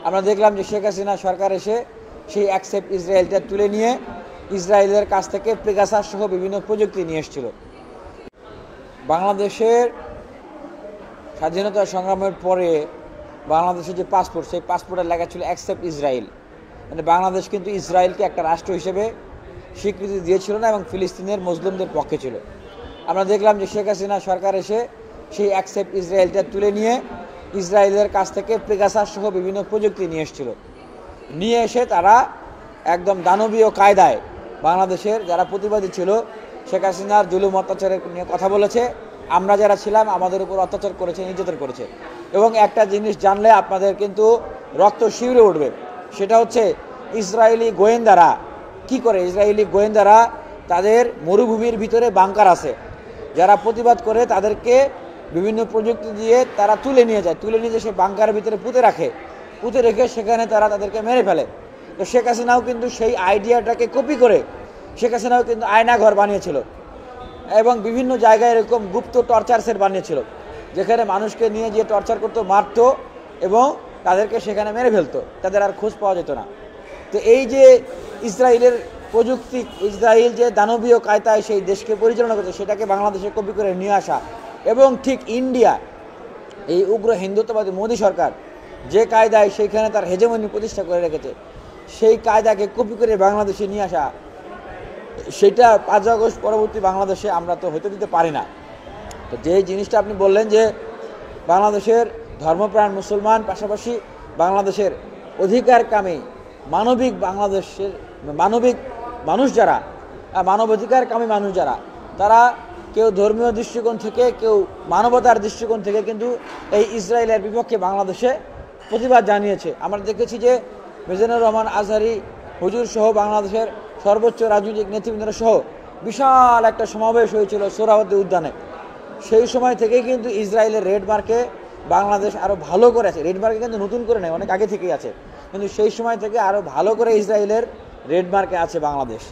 আমরা দেখলাম যে শেখ হাসিনা সরকার এসে সেই অ্যাকসেপ্ট ইসরায়েলটা তুলে নিয়ে ইসরায়েলের কাছ থেকে পেগাসাস সহ বিভিন্ন প্রযুক্তি নিয়ে এসেছিল। বাংলাদেশের স্বাধীনতা সংগ্রামের পরে বাংলাদেশের যে পাসপোর্ট, সেই পাসপোর্টের লেখা ছিল অ্যাকসেপ্ট ইসরায়েল, মানে বাংলাদেশ কিন্তু ইসরায়েলকে একটা রাষ্ট্র হিসেবে স্বীকৃতি দিয়েছিল না এবং ফিলিস্তিনের মুসলিমদের পক্ষে ছিল। আমরা দেখলাম যে শেখ হাসিনা সরকার এসে সেই অ্যাকসেপ্ট ইসরায়েলটা তুলে নিয়ে ইসরায়েলের কাছ থেকে পেগাসাস সহ বিভিন্ন প্রযুক্তি নিয়ে এসেছিল। নিয়ে এসে তারা একদম দানবীয় কায়দায় বাংলাদেশের যারা প্রতিবাদী ছিল শেখ হাসিনার জুলুম অত্যাচারের নিয়ে কথা বলেছে। আমরা যারা ছিলাম আমাদের উপর অত্যাচার করেছে, নির্যাতন করেছে। এবং একটা জিনিস জানলে আপনাদের কিন্তু রক্ত শিউরে উঠবে, সেটা হচ্ছে ইসরায়েলি গোয়েন্দারা কি করে। ইসরায়েলি গোয়েন্দারা তাদের মরুভূমির ভিতরে বাংকার আছে, যারা প্রতিবাদ করে তাদেরকে বিভিন্ন প্রযুক্তি দিয়ে তারা তুলে নিয়ে যায়, তুলে নিয়ে সেই বাংকারের ভিতরে পুঁতে রেখে সেখানে তারা তাদেরকে মেরে ফেলে। তো শেখ হাসিনাও কিন্তু সেই আইডিয়াটাকে কপি করে শেখ হাসিনাও কিন্তু আয়নাঘর বানিয়েছিল এবং বিভিন্ন জায়গায় এরকম গুপ্ত টর্চার সেট বানিয়েছিল, যেখানে মানুষকে নিয়ে গিয়ে টর্চার করতো, মারতো এবং তাদেরকে সেখানে মেরে ফেলতো, তাদের আর খোঁজ পাওয়া যেত না। তো এই যে ইসরায়েলের প্রযুক্তি, ইসরায়েল যে দানবীয় কায়দায় সেই দেশকে পরিচালনা করছে, সেটাকে বাংলাদেশে কপি করে নিয়ে আসা এবং ঠিক ইন্ডিয়া, এই উগ্র হিন্দুত্ববাদী মোদী সরকার যে কায়দায় সেইখানে তার হেজেমনি প্রতিষ্ঠা করে রেখেছে, সেই কায়দাকে কপি করে বাংলাদেশে নিয়ে আসা, সেটা 5 আগস্ট পরবর্তী বাংলাদেশে আমরা তো হতে দিতে পারি না। তো যে জিনিসটা আপনি বললেন যে বাংলাদেশের ধর্মপ্রাণ মুসলমান, পাশাপাশি বাংলাদেশের অধিকারকামী মানবিক বাংলাদেশের মানবিক মানুষ যারা, মানবাধিকারকামী মানুষ যারা, তারা কেউ ধর্মীয় দৃষ্টিকোণ থেকে, কেউ মানবতার দৃষ্টিকোণ থেকে কিন্তু এই ইসরায়েলের বিপক্ষে বাংলাদেশে প্রতিবাদ জানিয়েছে। আমরা দেখেছি যে মিজানুর রহমান আজহারি হুজুর সহ বাংলাদেশের সর্বোচ্চ রাজনৈতিক নেতৃবৃন্দরা সহ বিশাল একটা সমাবেশ হয়েছিল সোহরাওয়ার্দী উদ্যানে। সেই সময় থেকেই কিন্তু ইসরায়েলের রেড মার্কে বাংলাদেশ আরও ভালো করে আছে। রেড মার্কে কিন্তু নতুন করে নেই, অনেক আগে থেকেই আছে, কিন্তু সেই সময় থেকে আরও ভালো করে ইসরায়েলের রেড মার্কে আছে বাংলাদেশ।